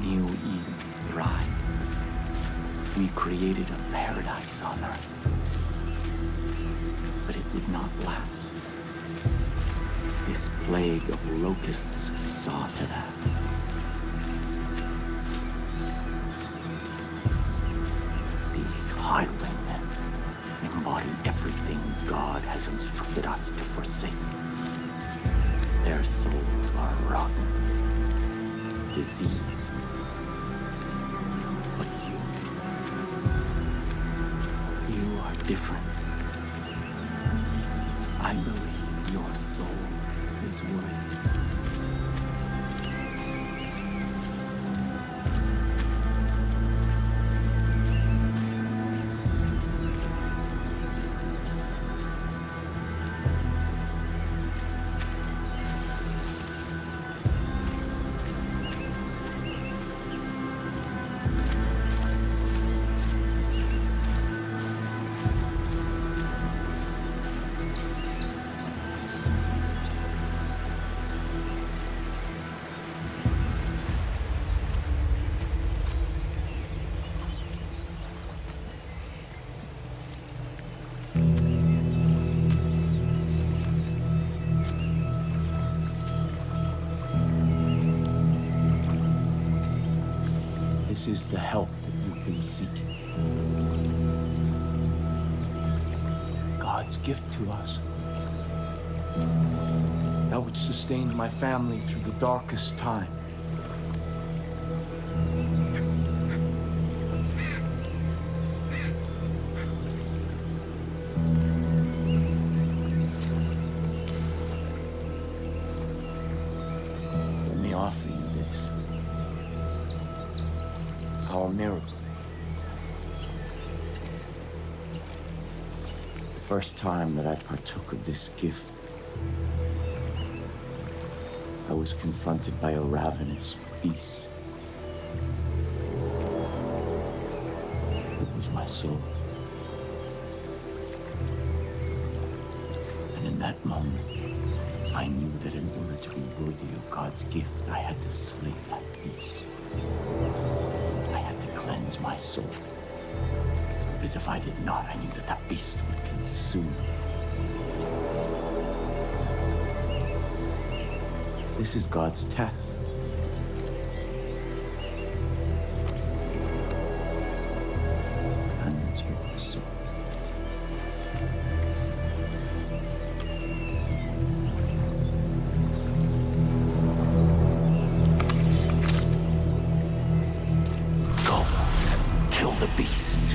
New Eden thrive. We created a paradise on Earth. But it did not last. This plague of locusts saw to that. These highwaymen embody everything God has instructed us to forsake. Their souls are rotten, diseased. But you are different. I believe your soul is worthy. This is the help that you've been seeking. God's gift to us. That which sustained my family through the darkest time. Let me offer you this. Our miracle. The first time that I partook of this gift, I was confronted by a ravenous beast. It was my soul. And in that moment, I knew that in order to be worthy of God's gift, I had to slay that beast. Cleanse my soul. Because if I did not, I knew that that beast would consume me. This is God's test. Cleanse your soul. The beast.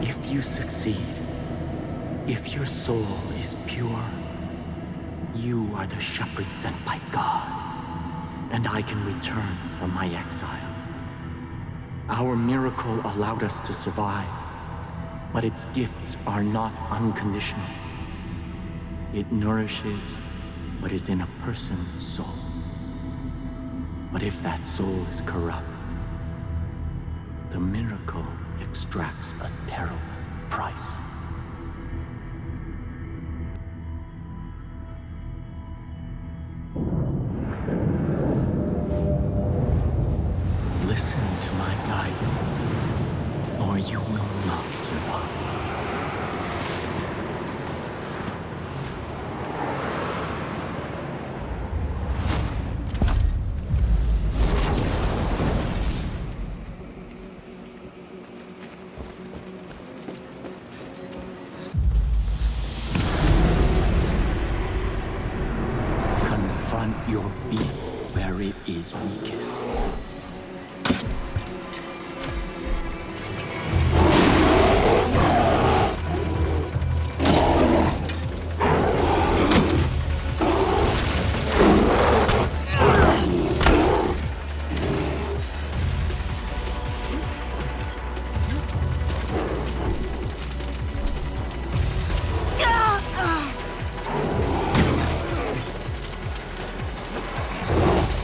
If you succeed, if your soul is pure, you are the shepherd sent by God, and I can return from my exile. Our miracle allowed us to survive. But its gifts are not unconditional. It nourishes what is in a person's soul. But if that soul is corrupt, the miracle extracts a terrible price. Listen to my guidance, or you will not survive. Confront your beast where it is weakest.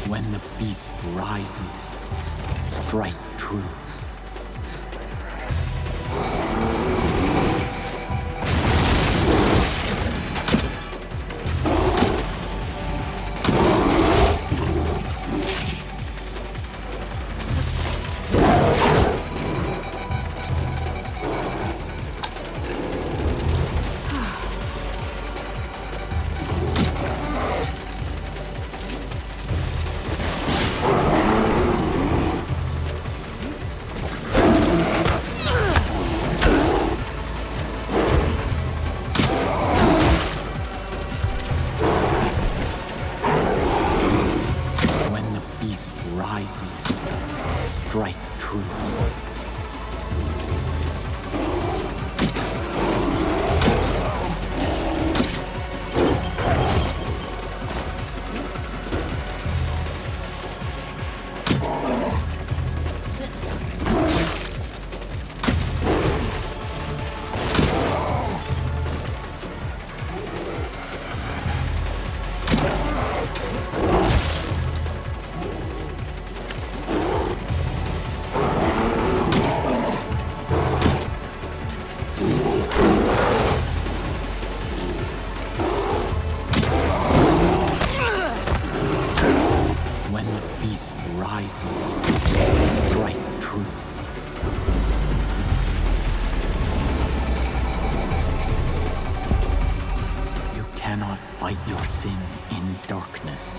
When the beast rises, strike true. strike true. Your sin in darkness.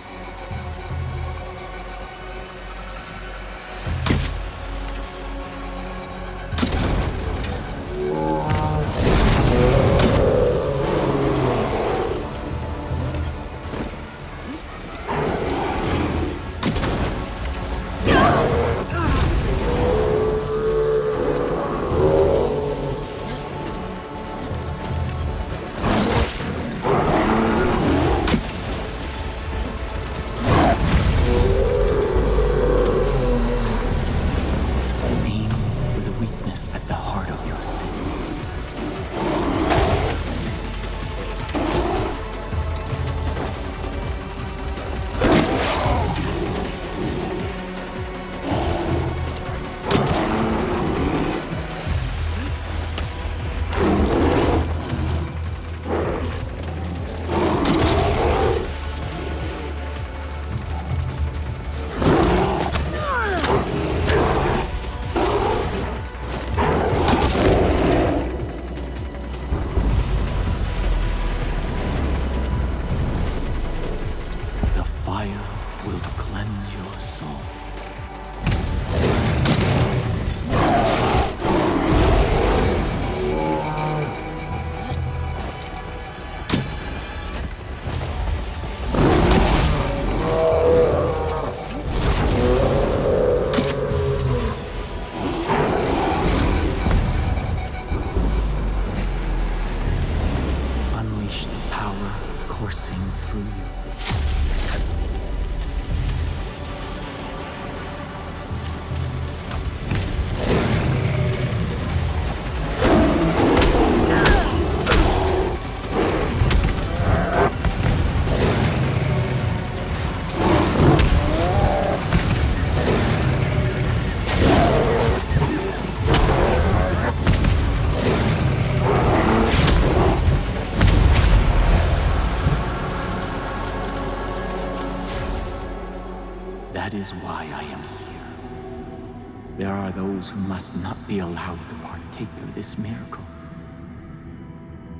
That is why I am here. There are those who must not be allowed to partake of this miracle,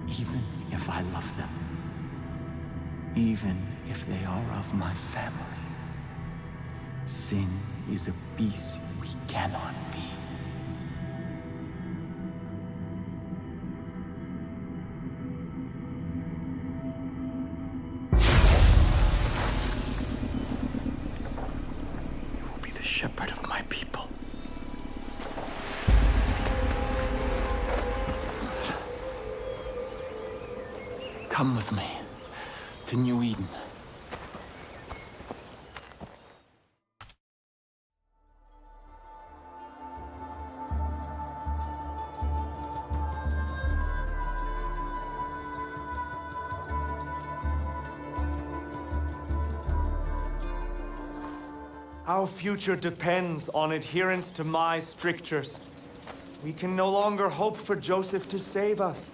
even if I love them, even if they are of my family. Sin is a beast we cannot be. Shepherd of my people. Come with me to New Eden. Our future depends on adherence to my strictures. We can no longer hope for Joseph to save us.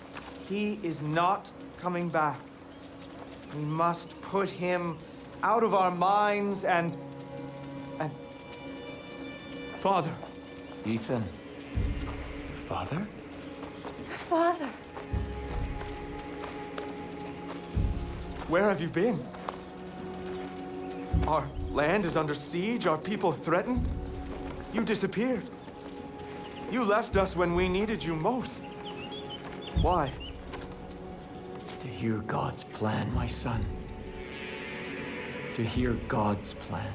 He is not coming back. We must put him out of our minds and... Father. Ethan. Father? Father. Where have you been? Our land is under siege, our people threatened. You disappeared. You left us when we needed you most. Why? To hear God's plan, my son. To hear God's plan.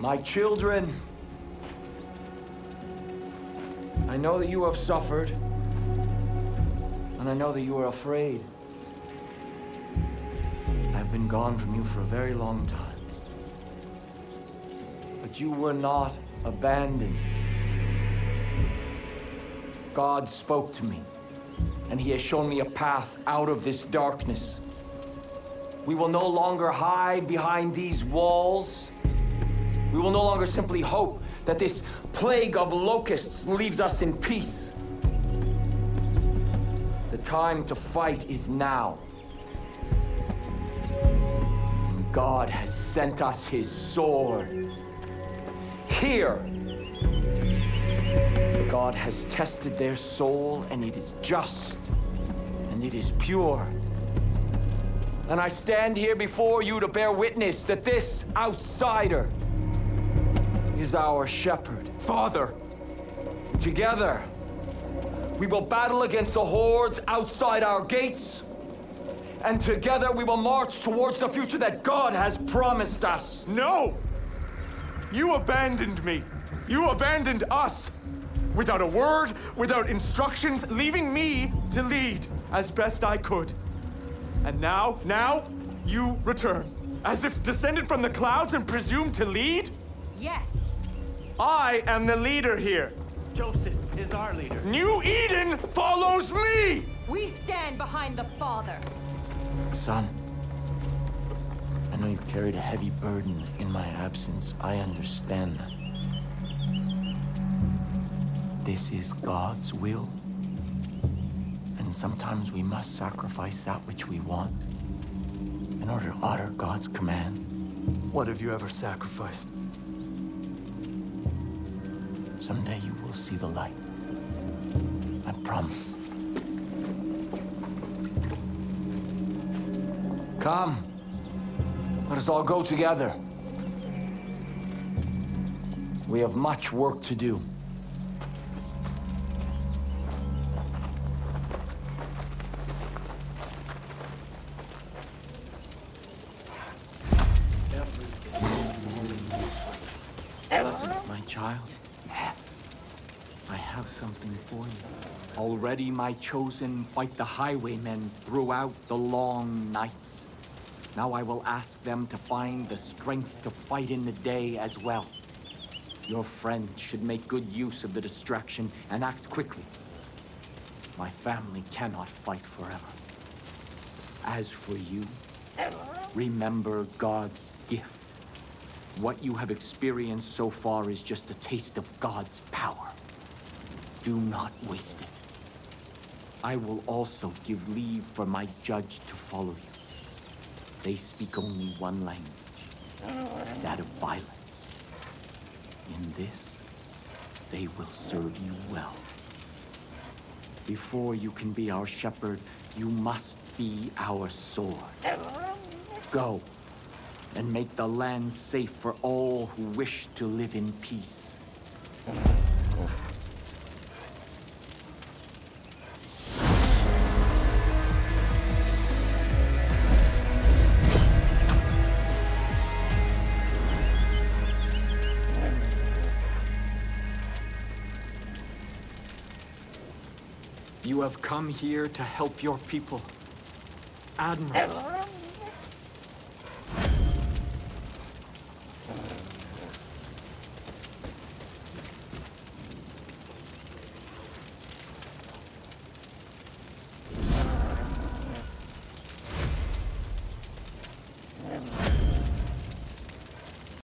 My children, I know that you have suffered, and I know that you are afraid. I have been gone from you for a very long time. But you were not abandoned. God spoke to me, and He has shown me a path out of this darkness. We will no longer hide behind these walls. We will no longer simply hope that this plague of locusts leaves us in peace. The time to fight is now. And God has sent us His sword. Here, God has tested their soul, and it is just, and it is pure. And I stand here before you to bear witness that this outsider is our shepherd. Father! Together, we will battle against the hordes outside our gates, and together we will march towards the future that God has promised us. No! You abandoned me. You abandoned us. Without a word, without instructions, leaving me to lead as best I could. And now, you return. As if descended from the clouds and presumed to lead? Yes. I am the leader here. Joseph is our leader. New Eden follows me! We stand behind the Father. Son, I know you carried a heavy burden in my absence. I understand that. This is God's will. And sometimes we must sacrifice that which we want in order to honor God's command. What have you ever sacrificed? Someday you will see the light. I promise. Come. Let us all go together. We have much work to do. Blessings, my child. I have something for you. Already my chosen fight the highwaymen throughout the long nights. Now I will ask them to find the strength to fight in the day as well. Your friend should make good use of the distraction and act quickly. My family cannot fight forever. As for you, remember God's gift. What you have experienced so far is just a taste of God's power. Do not waste it. I will also give leave for my judge to follow you. They speak only one language, that of violence. In this, they will serve you well. Before you can be our shepherd, you must be our sword. Go, and make the land safe for all who wish to live in peace. You have come here to help your people. Admiral,